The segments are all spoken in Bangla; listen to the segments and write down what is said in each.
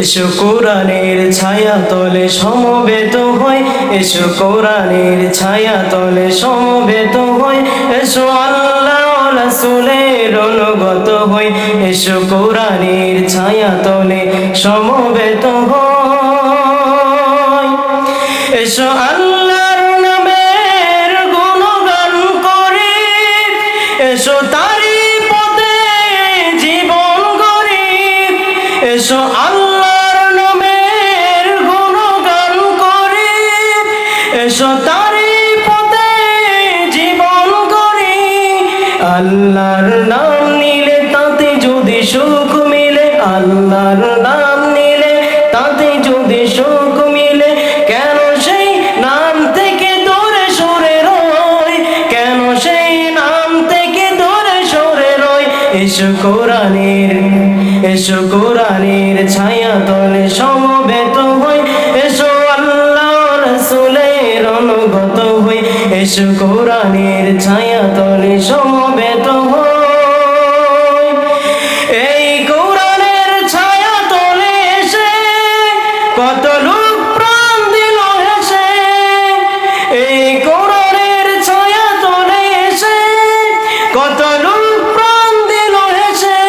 এসো কোরআনের ছায়া তলে সমবেত হই, এসো কোরআনের ছায়া তলে সমবেত হই, এসো আল্লাহ রাসূলের অনুগত হই, এসো কোরআনের ছায়া তলে সমবেত হই, এসো আল্লাহর নামের গুণগান করি, এসো তারি পথে জীবন গড়ি, এসো আল্লাহর নামের গুণগান করি, এসো তারি পথে জীবন গড়ি। আল্লাহর নাম নিলে তাতে যদি সুখ মিলে, আল্লাহর নাম নিলে তাতে যদি সুখ মিলে, কেন সেই নাম থেকে দূরে সরে রই, কেন সেই নাম থেকে দূরে সরে রই। এসো কোরআনের ছায়া তলে সমবেত হই, এসো আল্লাহ রাসূলের অনুগত হই, এসো কোরআনের ছায়া তলে সমবেত হই। এই কোরআনের ছায়া তলে এসে কত লোক প্রাণ দিল হেসে, এই কোরআনের ছায়া তলে এসে কত লোক প্রাণ দিল হেসে।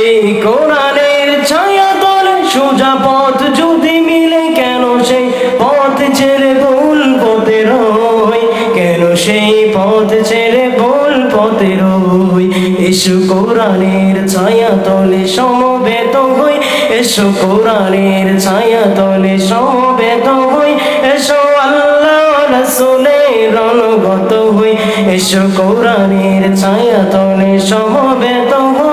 এই কোরআনের ছায়া তলে সোজা পথ যদি মিলে, কেন সেই পথ ছেড়ে ভুল পথে রই, কেন সেই পথ ছেড়ে ভুল পথে রই। এসো কোরআনের ছায়া তলে সমবেত হই, এসো কোরআনের ছায়া তলে সমবেত হই, এসো আল্লাহ রাসূলের অনুগত হই, এসো কোরআনের ছায়া তলে সমবেত হই।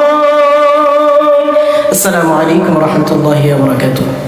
আসসালামু আলাইকুম ওয়া রাহমাতুল্লাহি ওয়া বারাকাতুহু।